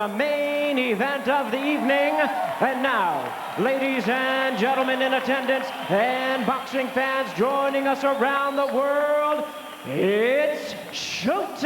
The main event of the evening. And now, ladies and gentlemen in attendance and boxing fans joining us around the world, it's showtime!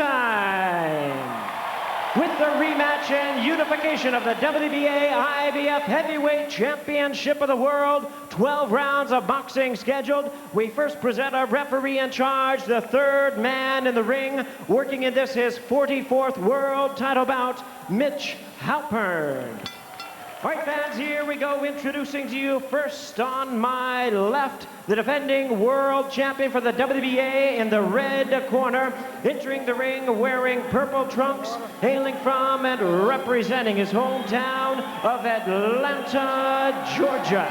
With the rematch and unification of the WBA IBF Heavyweight Championship of the World, 12 rounds of boxing scheduled. We first present our referee in charge, the third man in the ring, working in this his 44th world title bout, Mitch Halpern. All right, fans, here we go, introducing to you first on my left, the defending world champion for the WBA in the red corner, entering the ring wearing purple trunks, hailing from and representing his hometown of Atlanta, Georgia.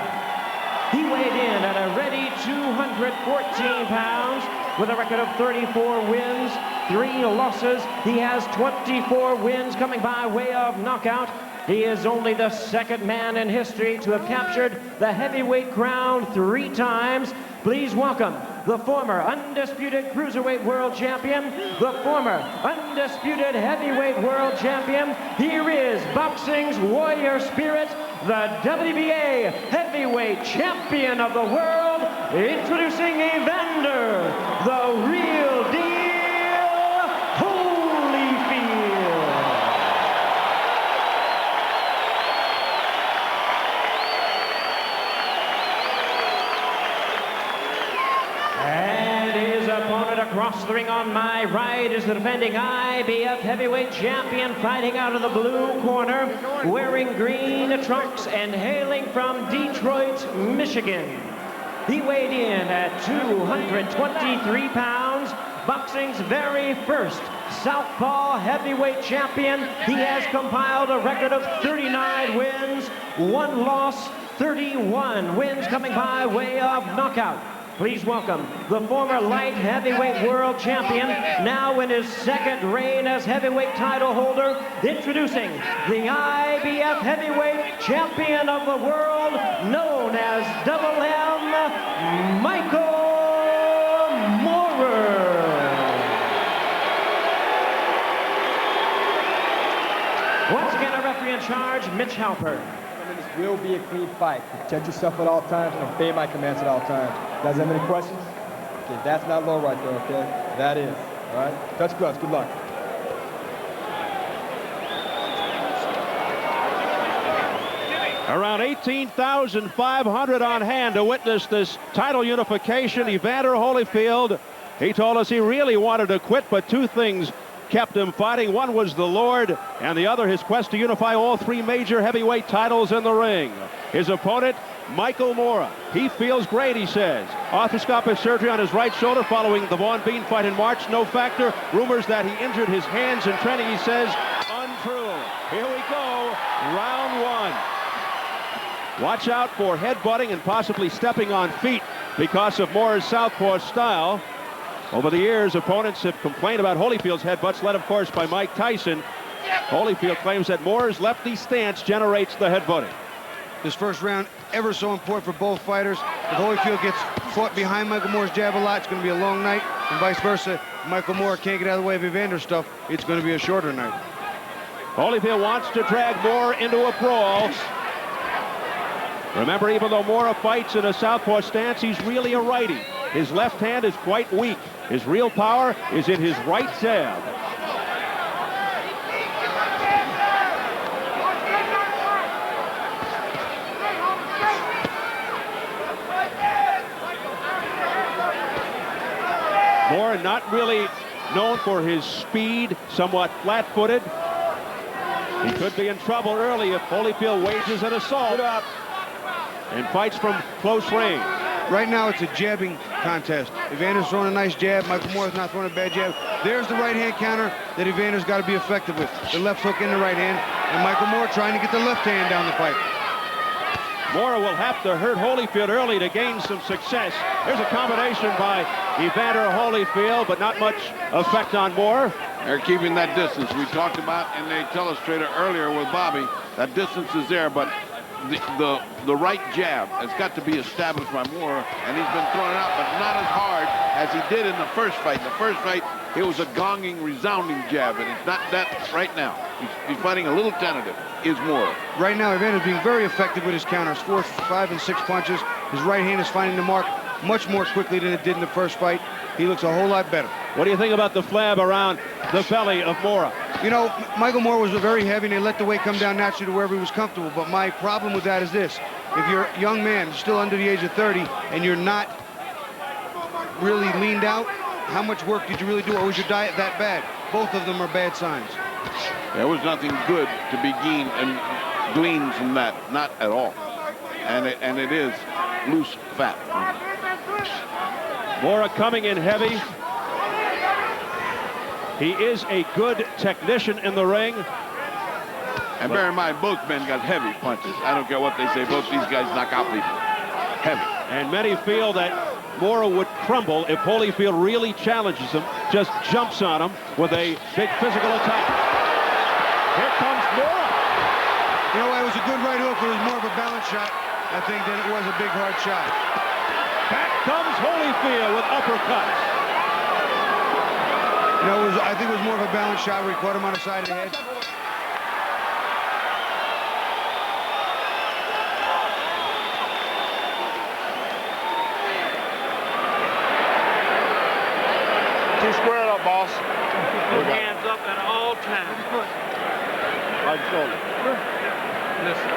He weighed in at a ready 214 pounds with a record of 34 wins, 3 losses. He has 24 wins coming by way of knockout. He is only the second man in history to have captured the heavyweight crown 3 times. Please welcome the former undisputed cruiserweight world champion, the former undisputed heavyweight world champion. Here is boxing's warrior spirit, the WBA heavyweight champion of the world, introducing Evander, the real deal, Holyfield. And his opponent across the ring on my right is the defending IBF heavyweight champion, fighting out of the blue corner, wearing green trunks and hailing from Detroit, Michigan. He weighed in at 223 pounds, boxing's very first southpaw heavyweight champion. He has compiled a record of 39 wins, 1 loss, 31 wins coming by way of knockout. Please welcome the former light heavyweight world champion, now in his second reign as heavyweight title holder, introducing the IBF heavyweight champion of the world, known as Double M, Michael Moorer. Once again, our referee in charge, Mitch Halpern. This will be a clean fight. Protect yourself at all times and obey my commands at all times. You guys have any questions? Okay, that's not low right there, okay? That is. All right? Touch gloves. Good luck. Around 18,500 on hand to witness this title unification. Evander Holyfield, he told us he really wanted to quit, but 2 things kept him fighting. One was the Lord, and the other his quest to unify all 3 major heavyweight titles in the ring. His opponent, Michael Moorer. He feels great, he says. Arthroscopic surgery on his right shoulder following the Vaughn Bean fight in March. No factor. Rumors that he injured his hands in training, he says, untrue. Here we go, round 1. Watch out for headbutting and possibly stepping on feet because of Moorer's southpaw style. Over the years, opponents have complained about Holyfield's headbutts, led, of course, by Mike Tyson. Holyfield claims that Moorer's lefty stance generates the headbutting. This first round, ever so important for both fighters. If Holyfield gets caught behind Michael Moore's jab a lot, it's going to be a long night, and vice versa. If Michael Moorer can't get out of the way of Evander's stuff, it's going to be a shorter night. Holyfield wants to drag Moorer into a brawl. Remember, even though Moorer fights in a southpaw stance, he's really a righty. His left hand is quite weak. His real power is in his right jab. Moorer not really known for his speed, somewhat flat-footed. He could be in trouble early if Holyfield wages an assault and fights from close range. Right now, it's a jabbing contest. Evander's throwing a nice jab. Michael Moore's not throwing a bad jab. There's the right-hand counter that Evander's got to be effective with. The left hook in the right hand, and Michael Moorer trying to get the left hand down the pipe. Moorer will have to hurt Holyfield early to gain some success. There's a combination by Evander Holyfield, but not much effect on Moorer. They're keeping that distance. We talked about in the telestrator earlier with Bobby. That distance is there, but the right jab has got to be established by Moorer, and he's been throwing out, but not as hard as he did in the first fight. The first fight, It was a gonging, resounding jab, and it's not that right now. He's fighting a little tentative, is Mora. Right now, Evander's being very effective with his counters. 4, 5, and 6 punches. His right hand is finding the mark much more quickly than it did in the first fight. He looks a whole lot better. What do you think about the flab around the belly of Mora? You know, Michael Moore was very heavy, and they let the weight come down naturally to wherever he was comfortable. But my problem with that is this. If you're a young man, still under the age of 30, and you're not really leaned out, how much work did you really do, or was your diet that bad? Both of them are bad signs. There was nothing good to be gleaned from that, not at all. And it is loose fat. Mora coming in heavy. He is a good technician in the ring. And bear in mind, both men got heavy punches. I don't care what they say. Both these guys knock out people. Heavy. And many feel that Mora would crumble if Holyfield really challenges him, just jumps on him with a big physical attack. Here comes Mora. You know, it was a good right hook. It was more of a balance shot, I think, than it was a big hard shot. Back comes Holyfield with uppercuts. You know, I think it was more of a balance shot where he caught him on the side of the head. Two squared up, boss. Put hands up at all times. Right shoulder. Listen.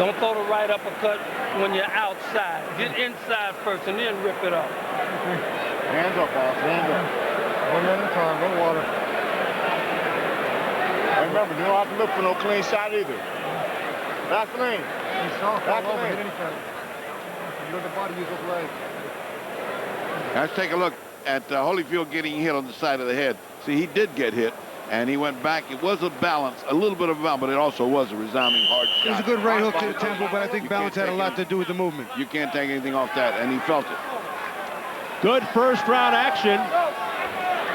Don't throw the right uppercut when you're outside. Get inside first and then rip it off. Hands up, boss. Hands up. 1 minute at a time. No water. And remember, you don't have to look for no clean shot either. Back lane. Back lane. Look at the body, use those legs. Let's take a look at Holyfield getting hit on the side of the head. See, he did get hit, and he went back. It was a balance, a little bit of a balance, but it also was a resounding hard shot. It was a good right hook to the temple, but I think balance had a lot to do with the movement. You can't take anything off that, and he felt it. Good first round action.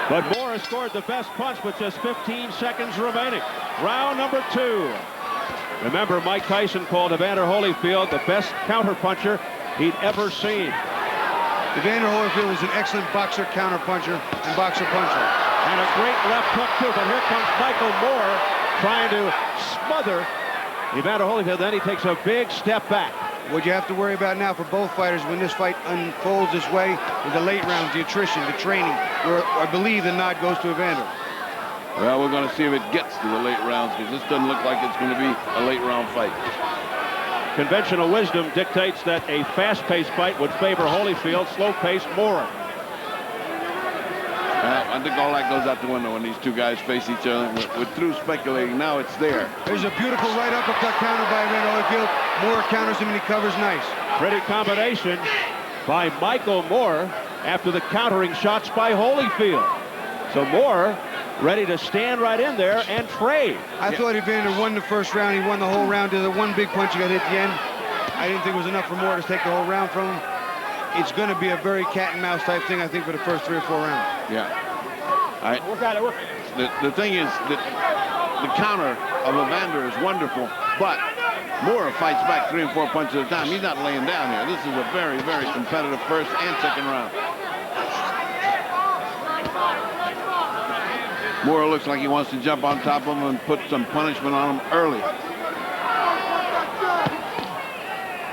But Mora scored the best punch with just 15 seconds remaining. Round number 2. Remember, Mike Tyson called Evander Holyfield the best counterpuncher he'd ever seen. Evander Holyfield is an excellent boxer, counterpuncher, and boxer puncher. And a great left hook, too. But here comes Michael Moore trying to smother Evander Holyfield. Then he takes a big step back. What you have to worry about now for both fighters when this fight unfolds this way is the late rounds, the attrition, the training, where I believe the nod goes to Evander. Well, we're going to see if it gets to the late rounds, because this doesn't look like it's going to be a late round fight. Conventional wisdom dictates that a fast-paced fight would favor Holyfield, slow-paced Mora. I think all that goes out the window when these two guys face each other. We're through speculating. Now it's there. There's a beautiful right uppercut counter by Evander Holyfield. Moore counters him and he covers nice. Pretty combination by Michael Moore after the countering shots by Holyfield. So Moore ready to stand right in there and trade. I thought Evander won the first round. He won the whole round. There's the one big punch he got hit at the end. I didn't think it was enough for Moore to take the whole round from him. It's going to be a very cat and mouse type thing, I think, for the first 3 or 4 rounds. Yeah. The thing is that the counter of Evander is wonderful, but Moore fights back 3 and 4 punches at a time. He's not laying down here. This is a very, very competitive first and second round. Moore looks like he wants to jump on top of him and put some punishment on him early.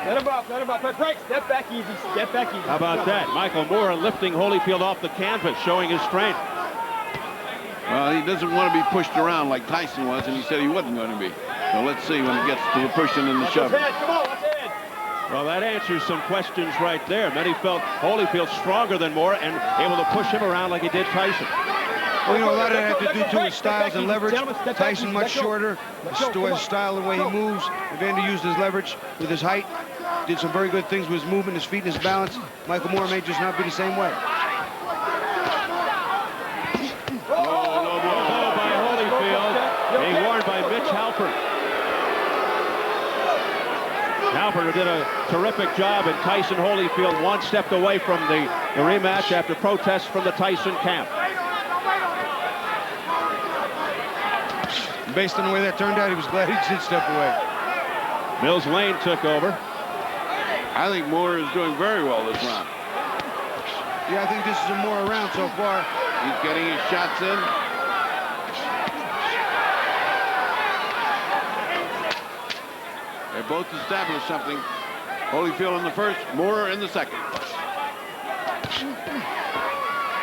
Let him up, break, step back easy, step back easy. How about that? Michael Moore lifting Holyfield off the canvas, showing his strength. Well, he doesn't want to be pushed around like Tyson was, and he said he wasn't going to be. So let's see when it gets to the pushing and the shoving. Come on, watch it. Well, that answers some questions right there. Many felt Holyfield stronger than Moore and able to push him around like he did Tyson. Well, you know, a lot of that has to do, too, with styles and leverage. Tyson much shorter, his style and the way he moves. Evander used his leverage with his height. Did some very good things with his movement, his feet, and his balance. Michael Moore may just not be the same way. Low blow by Holyfield. Being warned by Mitch Halpern. Halpern did a terrific job, and Tyson Holyfield 1 step away from the rematch after protests from the Tyson camp. Based on the way that turned out, he was glad he did step away. Mills Lane took over. I think Moore is doing very well this round. Yeah, I think this is a more round so far. He's getting his shots in. They both established something. Holyfield in the first, Moore in the second.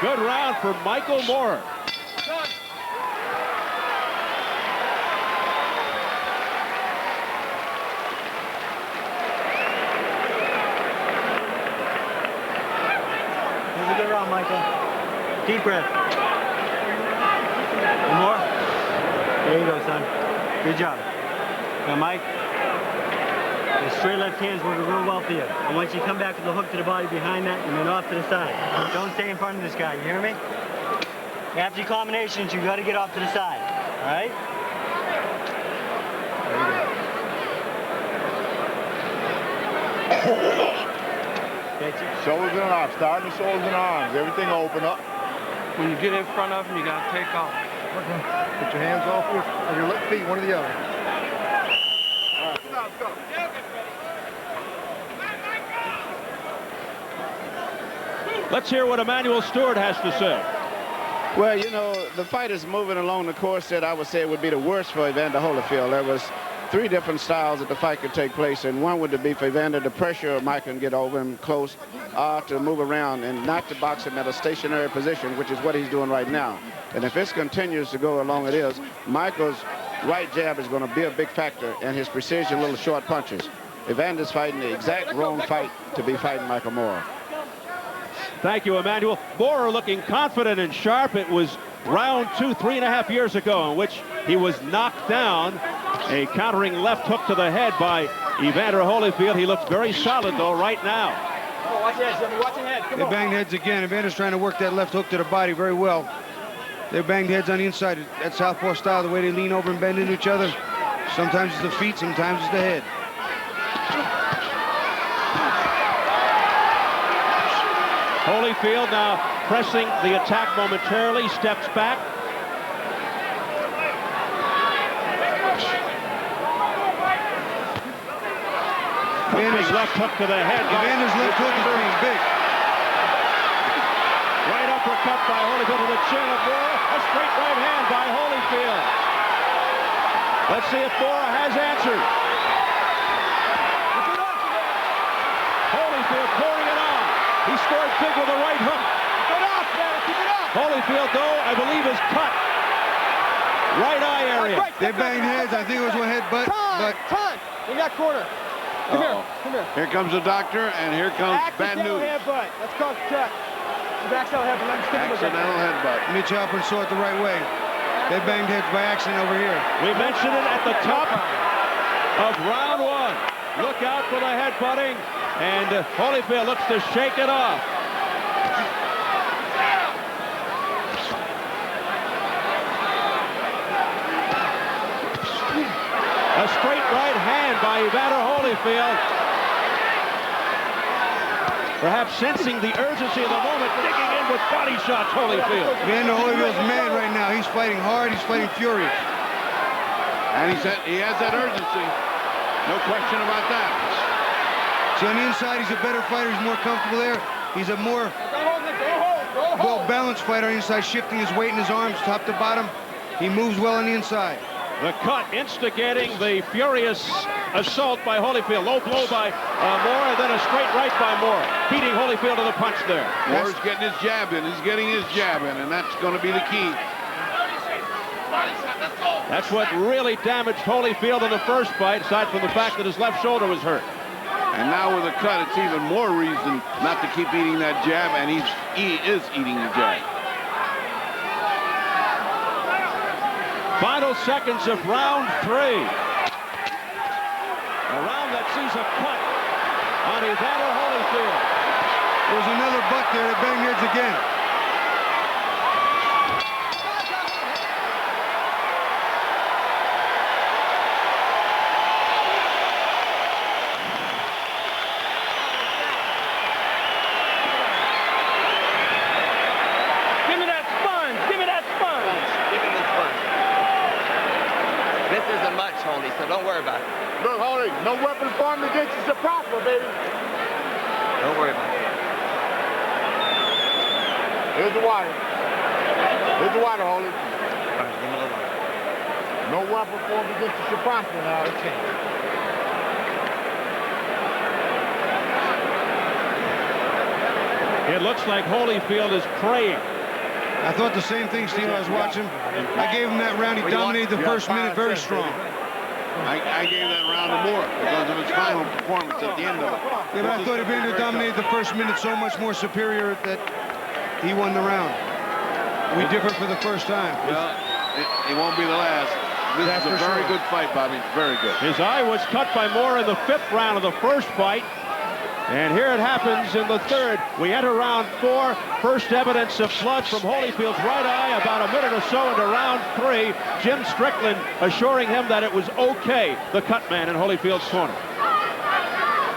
Good round for Michael Moore. Here's a good round, Michael. Deep breath. One more. There you go, son. Good job. Now, Mike, the straight left hand's working real well for you. I want you to come back with the hook to the body behind that and then off to the side. Don't stay in front of this guy, you hear me? After your combinations, you got to get off to the side, all right? Shoulders and arms. Starting the shoulders and arms. Everything open up. When you get in front of him, you got to take off. Put your hands off your left feet, one or the other. Let's go. Let's hear what Emmanuel Stewart has to say. Well, you know, the fight is moving along the course that I would say would be the worst for Evander Holyfield. There was 3 different styles that the fight could take place, and one would be for Evander to pressure Mike and get over him close, to move around and not to box him at a stationary position, which is what he's doing right now. And if this continues to go along it is, Michael's right jab is going to be a big factor, and his precision little short punches. Evander's fighting the exact wrong fight to be fighting Michael Moore. Thank you, Emmanuel. Moore looking confident and sharp. It was round 2, 3.5 years ago in which he was knocked down. A countering left hook to the head by Evander Holyfield. He looks very solid, though, right now. Oh, watch your head, Jimmy. Watch your head. Come on. They banged heads again. Evander's trying to work that left hook to the body very well. They banged heads on the inside. That southpaw style, the way they lean over and bend into each other. Sometimes it's the feet, sometimes it's the head. Holyfield now pressing the attack momentarily, steps back. Evander's left hook to the head. Evander's left hook is pretty big. Right uppercut by Holyfield to the chin of Moore. A straight right hand by Holyfield. Let's see if Moore has answered. Holyfield pouring it on. He scored big with a right hook. Keep it up, man. Keep it up. Holyfield, though, I believe is cut. Right eye area. They banged heads. I think it was one headbutt. But Time. In that corner. Come here. Come here. Here comes the doctor, and here comes bad Accidental news. headbutt. That's called cut. Accidental headbutt. Let me stick him with that. Accidental headbutt. Mitch Halpern saw it the right way. They banged heads by accident over here. We mentioned it at the top of round 1. Look out for the headbutting. And Holyfield looks to shake it off. A straight right hand by Evander Holyfield. Perhaps sensing the urgency of the moment, digging in with body shots, Holyfield. Evander Holyfield's mad right now. He's fighting hard. He's fighting furious. And he has that urgency. No question about that. See, on the inside, he's a better fighter. He's more comfortable there. He's a more well-balanced fighter on the inside, shifting his weight in his arms top to bottom. He moves well on the inside. The cut instigating the furious assault by Holyfield. Low blow by Moore, and then a straight right by Moore. Beating Holyfield to the punch there. Moore's getting his jab in. He's getting his jab in, and that's going to be the key. That's what really damaged Holyfield in the first fight, aside from the fact that his left shoulder was hurt. And now with a cut, it's even more reason not to keep eating that jab, and he is eating the jab. Final seconds of round 3. A round that sees a cut on Evander Holyfield. There's another butt there that banged heads again. So don't worry about it. Look, Holy, no weapon formed against you shall prosper, baby. Don't worry about it. Here's the water. Here's the water, Holy. No weapon formed against you shall prosper now. It looks like Holyfield is praying. I thought the same thing, Steve. I was watching. I gave him that round. He dominated the first minute very strong. I gave that round to Moore because of his final performance at the end of it. Yeah, but I thought Evander dominated the first minute so much more superior that he won the round. We differed for the first time. Well, it won't be the last. This is a very good fight, Bobby. Very good. His eye was cut by Moore in the 5th round of the first fight. And here it happens in the 3rd. We enter round 4. First evidence of blood from Holyfield's right eye about a minute or so into round 3. Jim Strickland assuring him that it was okay, the cut man in Holyfield's corner.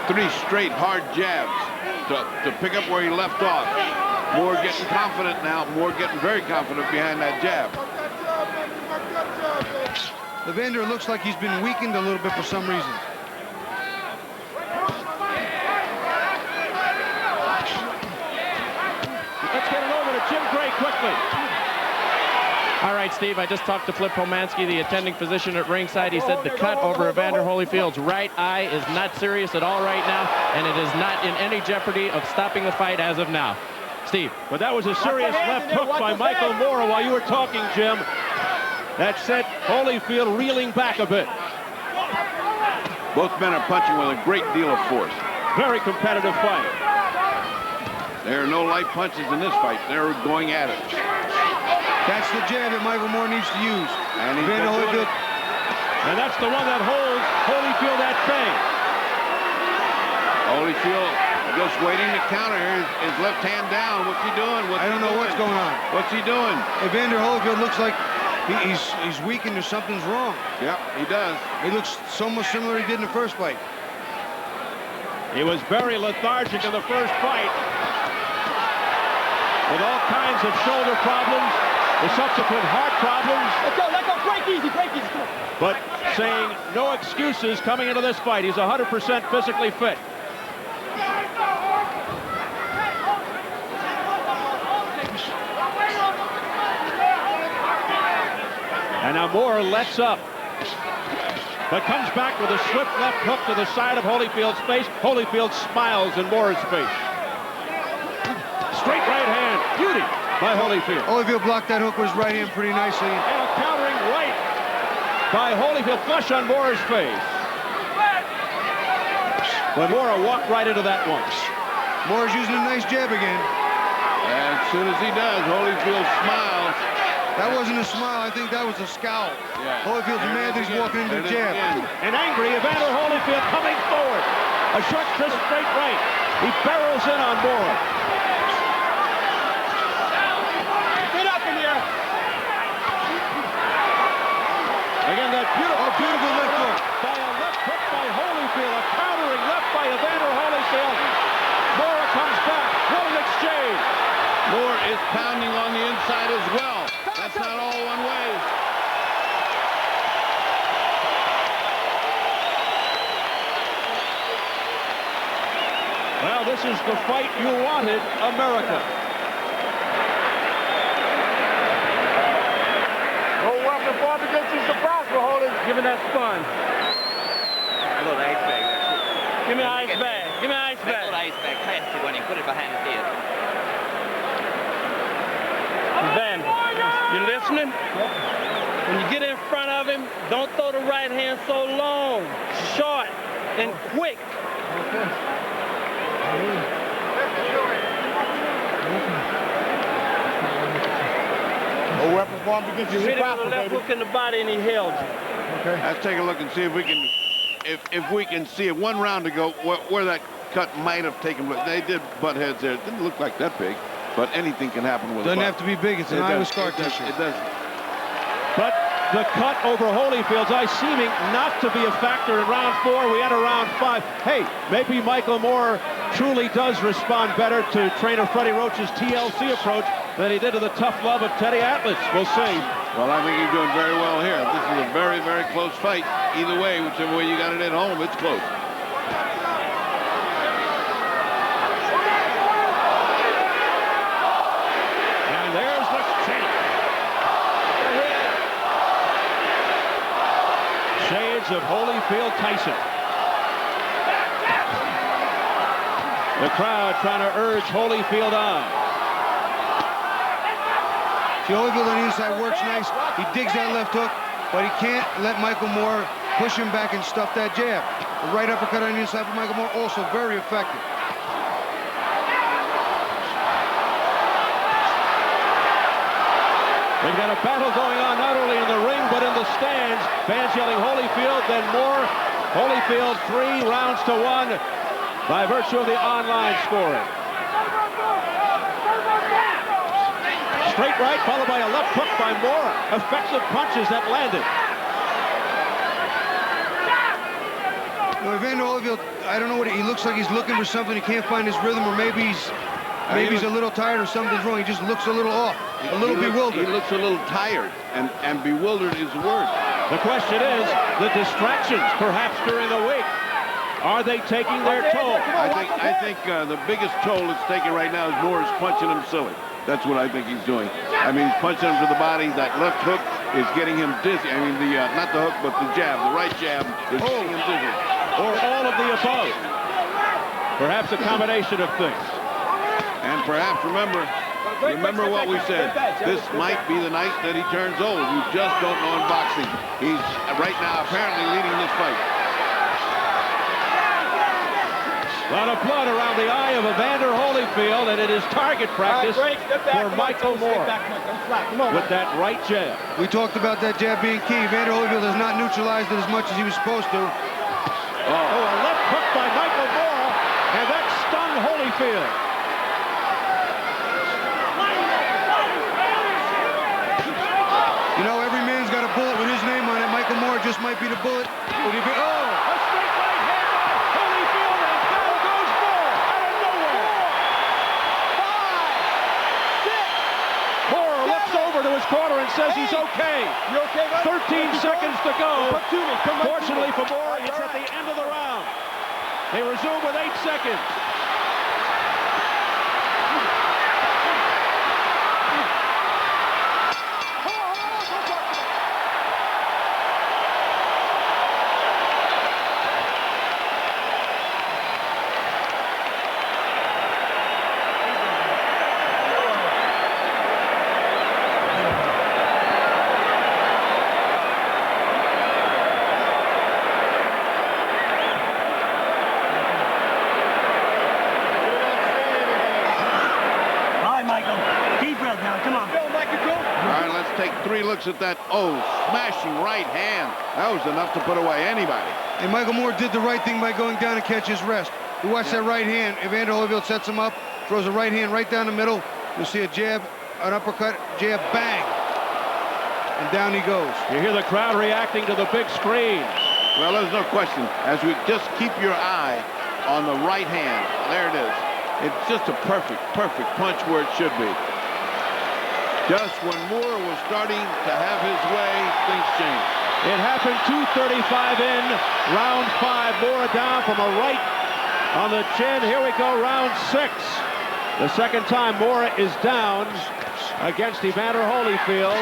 3 straight hard jabs to pick up where he left off. Moore getting confident now. Moore getting very confident behind that jab. Evander looks like he's been weakened a little bit for some reason. Let's get it over to Jim Gray quickly. All right, Steve, I just talked to Flip Pomansky, the attending physician at ringside. He said the cut over Evander Holyfield's right eye is not serious at all right now, and it is not in any jeopardy of stopping the fight as of now. Steve. But that was a serious left hook by Michael Moore while you were talking, Jim. That sent Holyfield reeling back a bit. Both men are punching with a great deal of force. Very competitive fight. There are no light punches in this fight. They're going at it. That's the jab that Michael Moore needs to use. And he's Evander Holyfield. And that's the one that holds Holyfield at bay. Holyfield just waiting to counter here. His left hand down. What's he doing? I don't know what's going on. What's he doing? Evander Holyfield looks like he's weakened or something's wrong. Yep, he does. He looks so much similar he did in the first fight. He was very lethargic in the first fight, with all kinds of shoulder problems, the subsequent heart problems. Let go, break easy, come on. But saying no excuses coming into this fight. He's 100% physically fit. And now Moore lets up, but comes back with a swift left hook to the side of Holyfield's face. Holyfield smiles in Moore's face. Straight right hand, beauty by Holyfield. Holyfield blocked that hook with his right hand pretty nicely. And a countering right by Holyfield, flush on Moore's face. But Moore walked right into that one. Moore's using a nice jab again. As soon as he does, Holyfield smiles. That wasn't a smile. I think that was a scowl. Yeah. Holyfield's mad that he's walking into the jab. And angry, Evander Holyfield coming forward. A short, crisp, straight right. He barrels in on Moore. Get up in here. Again, that beautiful left hook. By a left hook by Holyfield. A countering left by Evander Holyfield. Moore comes back. What an exchange. Moore is pounding on the inside as well. That's not all one way. Well, this is the fight you wanted, America. No weapon formed against you shall prosper, Holy. Give me that sponge. A little ice bag. Give me an ice bag. Give me an ice Make a bag. little ice bag, plastic one, and put it behind his head. Van, you listening? When you get in front of him, don't throw the right hand so long, short, and quick. No weapon formed against you You hit shall him with prosper, a left baby. hook in the body, and he held you. Let's take a look and see if we can, if we can see it. One round to go where that cut might have taken place. They did butt heads there. It didn't look like that big, but anything can happen with Doesn't a have to be big. It's an Iowa scar tissue. It does. But the cut over Holyfield's eye seeming not to be a factor in round 4. We enter round 5. Hey, maybe Michael Moore truly does respond better to trainer Freddie Roach's TLC approach than he did to the tough love of Teddy Atlas. We'll see. Well, I think he's doing very well here. This is a very, very close fight. Either way, whichever way you got it at home, it's close. Shades of Holyfield Tyson. The crowd trying to urge Holyfield on. See, Holyfield on the inside works nice. He digs that left hook, but he can't let Michael Moore push him back and stuff that jab. The right uppercut on the inside for Michael Moore, also very effective. They've got a battle going on not only in the ring, but in the stands. Fans yelling Holyfield, then Moore. Holyfield 3 rounds to 1 by virtue of the online scoring. Straight right, followed by a left hook by Moore. Effective punches that landed. Evander Holyfield, I don't know what he looks like. He's looking for something. He can't find his rhythm, or maybe he's a little tired or something's wrong. He just looks a little off, a little bewildered. He looks a little tired, and bewildered is the word. The question is, the distractions, perhaps during the week, are they taking their toll? I think the biggest toll it's taking right now is Moore's punching him silly. That's what I think he's doing. I mean, he's punching him to the body. That left hook is getting him dizzy. I mean, not the hook, but the jab, the right jab is getting him dizzy. Or all of the above. Perhaps a combination of things. And perhaps, remember what we said. This might be the night that he turns old. You just don't know in boxing. He's right now apparently leading this fight. A lot of blood around the eye of Evander Holyfield, and it is target practice for Michael Moore with that right jab. We talked about that jab being key. Evander Holyfield has not neutralized it as much as he was supposed to. Oh, a left hook by Michael Moore, and that stung Holyfield. You know, every man's got a bullet with his name on it. Michael Moore just might be the bullet. A straight right hand by Holyfield, and down goes Moore out of nowhere. 5, 6. Moore looks over to his corner and says he's okay. You okay, buddy? 13 seconds to go. Come back Fortunately to me. for Moore, it's at the end of the round. They resume with 8 seconds. Looks at that, smashing right hand. That was enough to put away anybody. And Michael Moore did the right thing by going down and catch his rest. You watch that right hand. Evander Holyfield sets him up, throws a right hand right down the middle. You'll see a jab, an uppercut, jab, bang. And down he goes. You hear the crowd reacting to the big screen. Well, there's no question. As we just keep your eye on the right hand. There it is. It's just a perfect punch where it should be. Just when Moore was starting to have his way, things changed. It happened 2:35 in, round 5. Moore down from a right on the chin. Here we go, round 6. The second time Moore is down against Evander Holyfield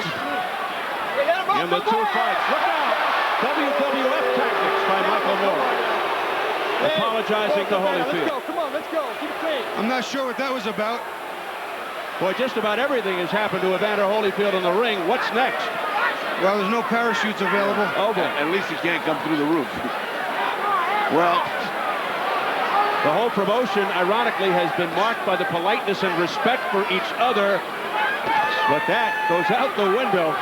in the 2 fights. Look out! WWF tactics by Michael Moore. Apologizing to Holyfield. Let's go. Keep it clean. I'm not sure what that was about. Boy, just about everything has happened to Evander Holyfield in the ring. What's next? Well, there's no parachutes available. Oh, boy. At least he can't come through the roof. Well, the whole promotion, ironically, has been marked by the politeness and respect for each other. But that goes out the window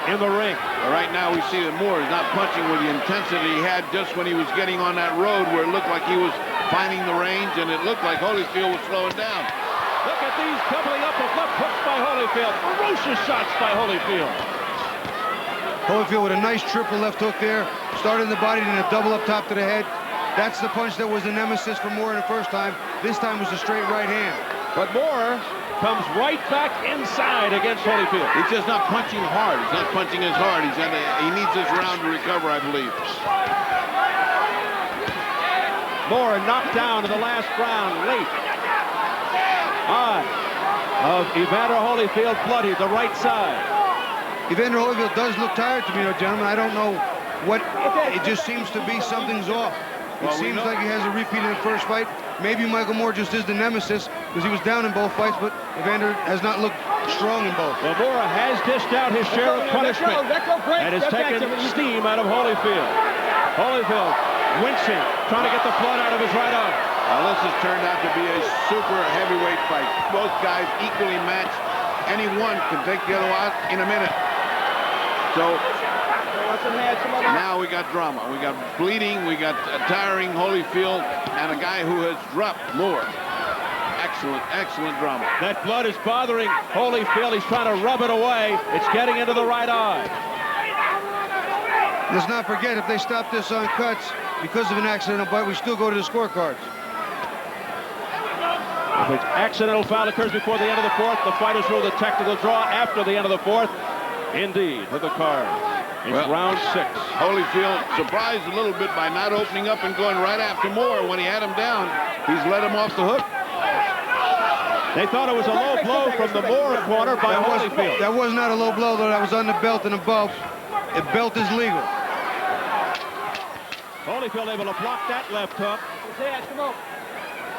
in the ring. Right now we see that Moore is not punching with the intensity he had just when he was getting on that road where it looked like he was finding the range, and it looked like Holyfield was slowing down. Look at these doubling up of left hooks by Holyfield. Ferocious shots by Holyfield. Holyfield with a nice triple left hook there. Started in the body, then a double up top to the head. That's the punch that was the nemesis for Moore in the first time. This time was a straight right hand. But Moore comes right back inside against Holyfield. He's just not punching hard. He's not punching as hard. He needs this round to recover, I believe. Moore knocked down in the last round late. Eye of Evander Holyfield bloody, the right side. Evander Holyfield does look tired to me, though, gentlemen. I don't know it just seems to be something's off. It seems like he has a repeat in the first fight. Maybe Michael Moore just is the nemesis because he was down in both fights, but Evander has not looked strong in both. Well, Moore has dished out his share of punishment and has taken steam out of Holyfield. Holyfield wincing, trying to get the blood out of his right arm. Well, this has turned out to be a super heavyweight fight. Both guys equally matched. Any one can take the other out in a minute. So now we got drama. We got bleeding. We got a tiring Holyfield and a guy who has dropped Moore. Excellent, excellent drama. That blood is bothering Holyfield. He's trying to rub it away. It's getting into the right eye. Let's not forget, if they stop this on cuts because of an accidental bite, we still go to the scorecards. If an accidental foul occurs before the end of the fourth, the fighters rule the technical draw after the end of the fourth. Indeed, to the card. It's round 6. Holyfield surprised a little bit by not opening up and going right after Moore. When he had him down, he's let him off the hook. They thought it was a low blow from the Moore corner by Holyfield. That was not a low blow, though. That was on the belt and above. The belt is legal. Holyfield able to block that left hook.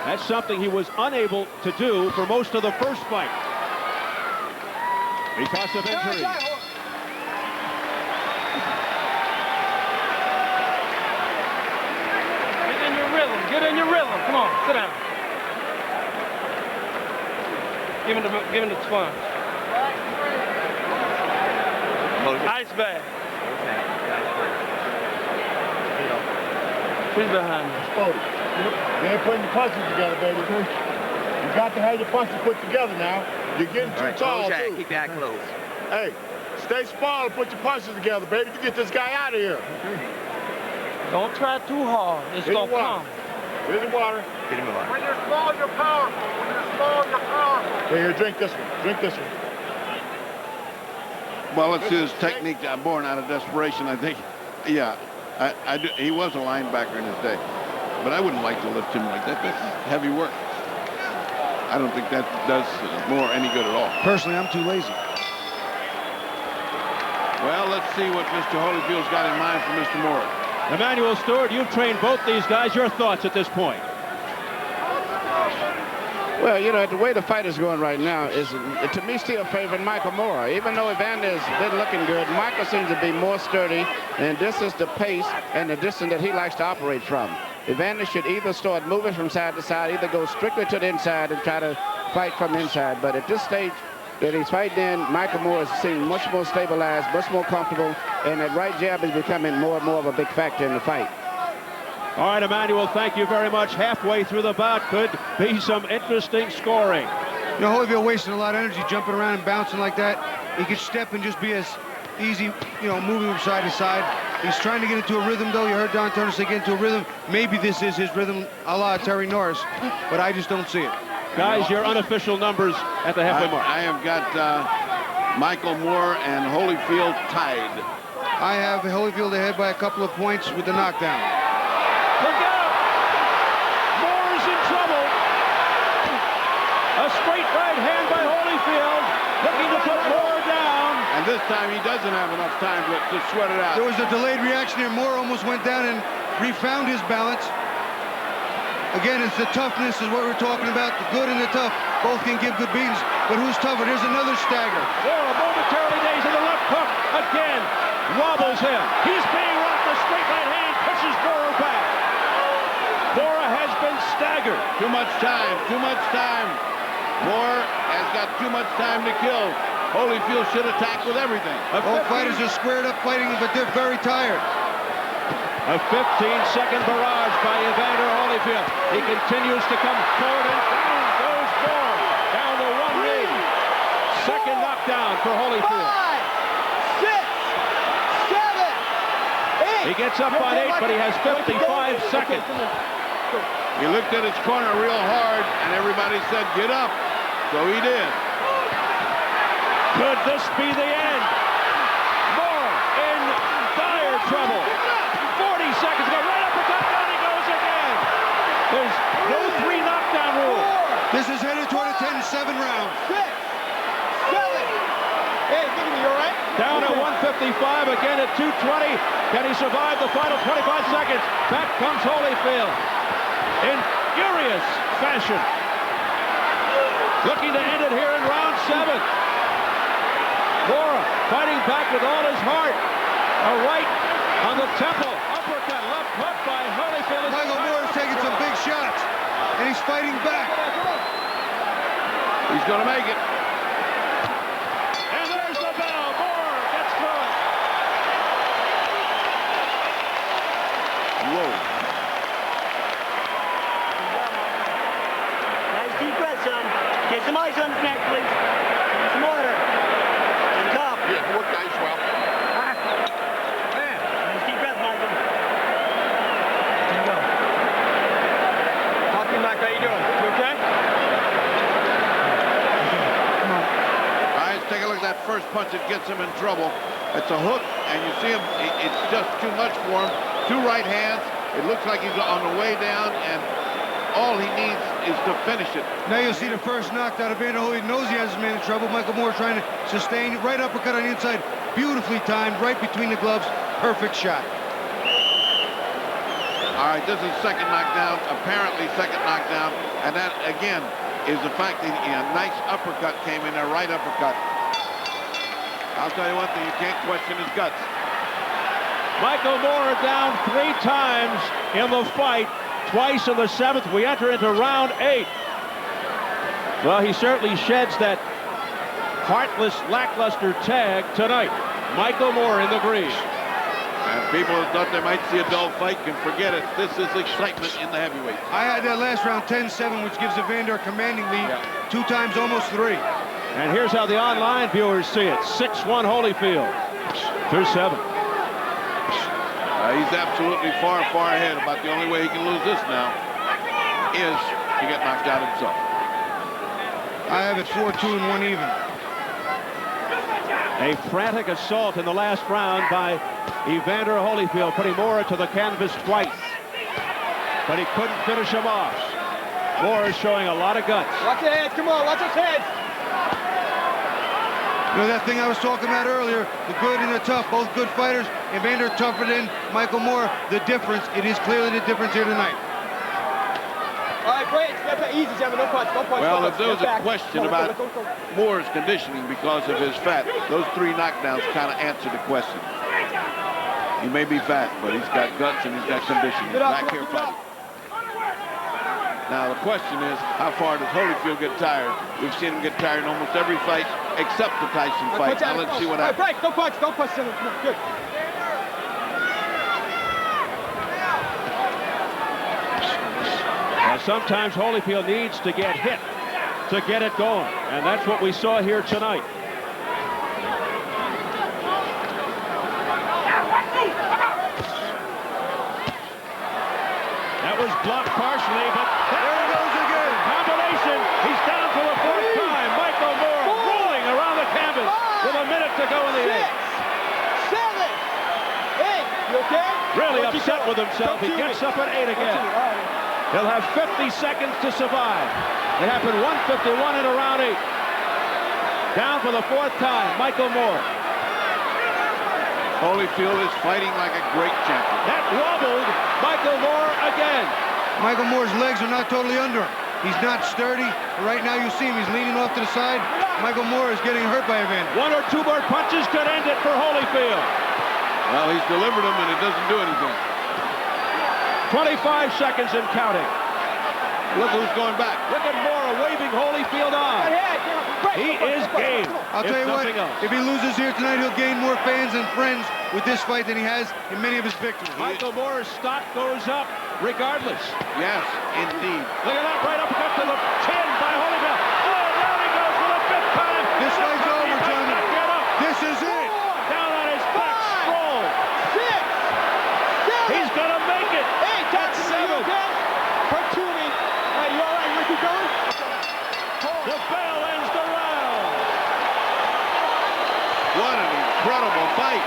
That's something he was unable to do for most of the first fight because of injury. Get in your rhythm. Get in your rhythm. Come on, sit down. Give him the sponge. Ice bag. Who's behind me? You ain't putting your punches together, baby. You got to have your punches put together now. You're getting too tall, too. Keep that close. Hey, stay small and put your punches together, baby, to get this guy out of here. Don't try too hard. It's going to come. Here's the water. Get him a water. When you're small, you're powerful. When you're small, you're powerful. Here, drink this one. Drink this one. Well, it's his technique born out of desperation, I think. Yeah, he was a linebacker in his day. But I wouldn't like to lift him like that. That's heavy work. I don't think that does Moore any good at all. Personally, I'm too lazy. Well, let's see what Mr. Holyfield's got in mind for Mr. Moore. Emmanuel Stewart, you've trained both these guys. Your thoughts at this point? Well, you know, the way the fight is going right now is, to me, still favoring Michael Moore. Even though Evander has been looking good, Michael seems to be more sturdy, and this is the pace and the distance that he likes to operate from. Evander should either start moving from side to side, either go strictly to the inside and try to fight from inside. But at this stage that he's fighting in, Michael Moore seems much more stabilized, much more comfortable, and that right jab is becoming more and more of a big factor in the fight. All right, Emmanuel, thank you very much. Halfway through the bout could be some interesting scoring. You know, Holyfield wasting a lot of energy jumping around and bouncing like that. He could step and just be as easy, you know, moving from side to side. He's trying to get into a rhythm, though. You heard Don Turner say get into a rhythm. Maybe this is his rhythm, a la Terry Norris, but I just don't see it. Guys, your unofficial numbers at the halfway mark. I have got Michael Moore and Holyfield tied. I have Holyfield ahead by a couple of points with the knockdown. Look out! Moore's in trouble. A straight right hand by Holyfield, looking to put Moore down. And this time he doesn't have enough time to sweat it out. There was a delayed reaction here. Moore almost went down and refound his balance. Again, it's the toughness is what we're talking about. The good and the tough both can give good beatings. But who's tougher? There's another stagger. Moore momentarily days in the left hook. Again, wobbles him. He's being rocked. A straight right hand pushes Moore back. Moore has been staggered. Too much time, too much time. Moore has got too much time to kill. Holyfield should attack with everything. Both fighters are squared up fighting, but they're very tired. A 15-second barrage by Evander Holyfield. He continues to come forward, and down goes Moore. Down to one knee. Second knockdown for Holyfield. 5, 6, 7, 8. He gets up on 8, but he has 55 seconds. He looked at his corner real hard, and everybody said, get up. So he did. Could this be the end? Moore in dire trouble. 40 seconds ago, right up the top, down he goes again. There's no 3 knockdown rule. This is headed toward a 10-7 round. 6, 7, 8. Hey, you all right? Down at 1 155, again at 220. Can he survive the final 25 seconds? Back comes Holyfield in furious fashion. Looking to end it here in round 7. Mora fighting back with all his heart. A right on the temple. Uppercut, left hook by Holyfield. Michael Moore is taking some big shots, and he's fighting back. He's going to make it. And there's the bell. Moore gets through it. Whoa. Nice deep breath, son. Get some ice on his neck, please. Some water. And cough. Yeah, work ice well. Nice deep breath, Michael. There you go. Hockey Mike, how you doing? You okay? All right, let's take a look at that first punch that gets him in trouble. It's a hook, and you see him, it's just too much for him. 2 right hands. It looks like he's on the way down, and all he needs is to finish it. Now you'll see the first knockdown. Evander Holyfield knows he has his man in trouble. Michael Moore trying to sustain. Right uppercut on the inside. Beautifully timed, right between the gloves. Perfect shot. All right, this is second knockdown, apparently second knockdown, and that, again, is the fact that a nice uppercut came in there, right uppercut. I'll tell you one thing, you can't question his guts. Michael Moore down 3 times in the fight, twice in the 7th. We enter into round 8. Well, he certainly sheds that heartless, lackluster tag tonight. Michael Moore in the green. And people who thought they might see a dull fight can forget it. This is excitement in the heavyweight. I had that last round 10-7, which gives Evander a commanding lead. 2 times, almost 3. And here's how the online viewers see it. 6-1 Holyfield through 7. He's absolutely far, far ahead. About the only way he can lose this now is to get knocked out himself. I have it 4-2 and 1 even. A frantic assault in the last round by Evander Holyfield, putting Moore to the canvas twice. But he couldn't finish him off. Moore is showing a lot of guts. Watch your heads, come on, watch his heads. You know that thing I was talking about earlier, the good and the tough, both good fighters. Evander tougher than Michael Moore. The difference, it is clearly the difference here tonight. All right, great. Easy, gentlemen. No punch, no punch. Well, no if there was punch. a question about Moore's conditioning because of his fat, those 3 knockdowns kind of answer the question. He may be fat, but he's got guts and he's got conditioning. Back here fighting. Now, the question is, how far does Holyfield get tired? We've seen him get tired in almost every fight except the Tyson fight. Now, let's see what happens. Break, no punch, no punch. Good. Now, sometimes Holyfield needs to get hit to get it going, and that's what we saw here tonight. That was blocked partially, but there he goes again. Combination. He's down for the 4th time. Michael Moore rolling around the canvas with a minute to go in the 8th. 7, 8. You okay? Really upset with himself. He gets up at 8 again. He'll have 50 seconds to survive. It happened 151 in a round 8. Down for the 4th time, Michael Moore. Holyfield is fighting like a great champion. That wobbled Michael Moore again. Michael Moore's legs are not totally under him. He's not sturdy. Right now you see him, he's leaning off to the side. Michael Moore is getting hurt by Evander. 1 or 2 more punches could end it for Holyfield. Well, he's delivered them and it doesn't do anything. 25 seconds and counting. Look who's going back. Look at Moore waving Holyfield on. He is game. I'll tell you what, if he loses here tonight, he'll gain more fans and friends with this fight than he has in many of his victories. Michael Moore's stock goes up regardless. Yes, indeed. Look at that right uppercut to the chin by Holyfield. Oh, down he goes for the 5th time. This fight's over, gentlemen. This is it. Down on his back, Stroll. 6, 7. He's going to make it. Hey, That's 7. Okay? Hurt to me. Hey, you all right? You want to keep going? The bell ends the round. What an incredible fight.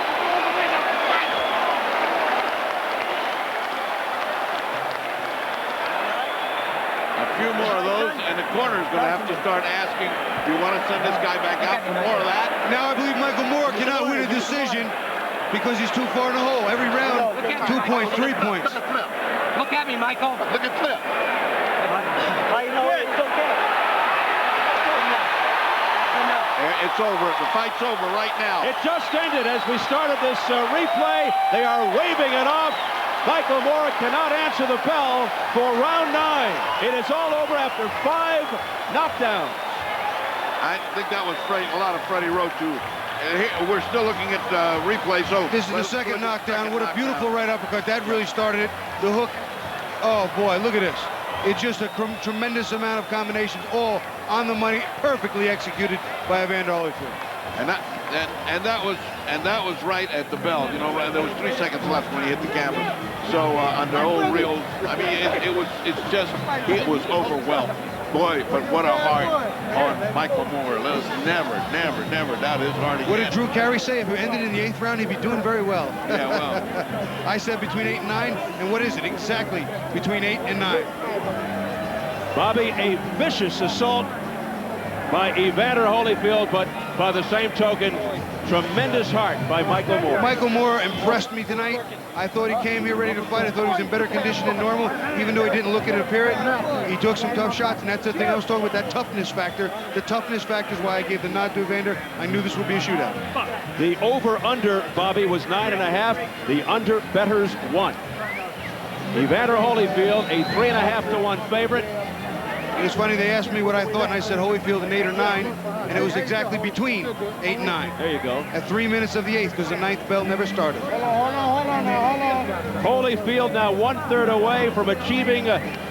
A few more of those, and the corner's going to have to start asking, do you want to send this guy back out for more of that? Now I believe Michael Moore cannot win a decision because he's too far in the hole. Every round, 2 points, 3 points. Look at me, Michael. Look at Flip. I know it's okay. It's over. The fight's over right now. It just ended as we started this replay. They are waving it off. Michael Moore cannot answer the bell for round 9. It is all over after 5 knockdowns. I think that was a lot of Freddie Roach. We're still looking at replay. So This is the second knockdown. What a beautiful right uppercut. That really started it. The hook. Oh, boy, look at this. It's just a tremendous amount of combinations, all on the money, perfectly executed by Evander Holyfield. And that was right at the bell. You know, there was 3 seconds left when he hit the canvas. So under old reels, I mean, it was overwhelmed. Boy, but what a heart on Michael Moore. Let us never doubt his heart again. What did Drew Carey say? If it ended in the 8th round, he'd be doing very well. Yeah, well. I said between 8 and 9, and what is it? Exactly between 8 and 9. Bobby, a vicious assault by Evander Holyfield, but by the same token, tremendous heart by Michael Moore. Michael Moore impressed me tonight. I thought he came here ready to fight. I thought he was in better condition than normal, even though he didn't look it appear it. He took some tough shots, and that's the thing I was talking about, that toughness factor. The toughness factor is why I gave the nod to Evander. I knew this would be a shootout. The over-under, Bobby, was 9.5. The under bettors won. Evander Holyfield, a 3.5 to 1 favorite. It was funny, they asked me what I thought, and I said Holyfield in 8 or 9, and it was exactly between 8 and 9. There you go. At 3 minutes of the 8th, because the 9th bell never started. Hold on. Holyfield now 1/3 away from achieving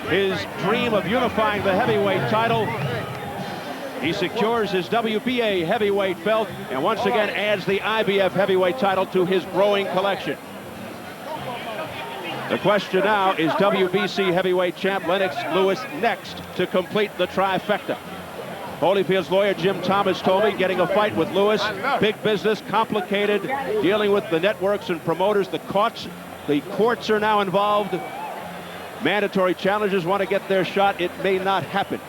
his dream of unifying the heavyweight title. He secures his WBA heavyweight belt and once again adds the IBF heavyweight title to his growing collection. The question now, is WBC heavyweight champ Lennox Lewis next to complete the trifecta? Holyfield's lawyer Jim Thomas told me getting a fight with Lewis, big business, complicated, dealing with the networks and promoters. The courts are now involved. Mandatory challengers want to get their shot. It may not happen.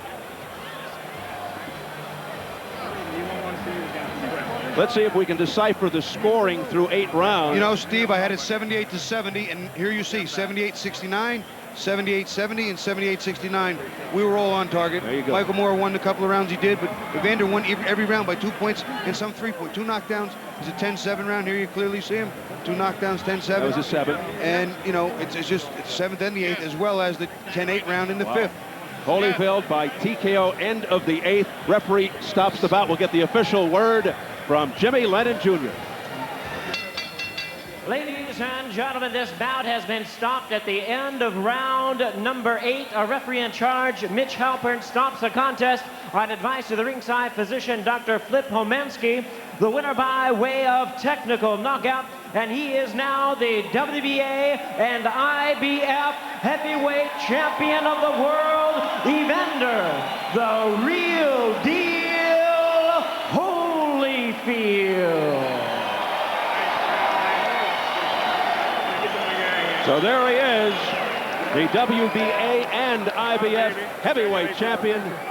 Let's see if we can decipher the scoring through 8 rounds. You know, Steve, I had it 78-70, and here you see 78-69, 78-70, and 78-69. We were all on target. There you go. Michael Moore won a couple of rounds he did, but Evander won every round by 2 points and some 3 points. 2 knockdowns. It's a 10-7 round. Here you clearly see him. 2 knockdowns, 10-7. That was a 7. And, you know, it's 7th and the 8th, as well as the 10-8 round in the 5th. Holyfield by TKO, end of the 8th. Referee stops the bout. We'll get the official word from Jimmy Lennon Jr. Ladies and gentlemen, this bout has been stopped at the end of round number 8. A referee in charge, Mitch Halpern, stops the contest on advice of the ringside physician, Dr. Flip Homensky. The winner by way of technical knockout, and he is now the WBA and IBF heavyweight champion of the world, Evander, the real deal, Holyfield. So there he is, the WBA and IBF heavyweight champion,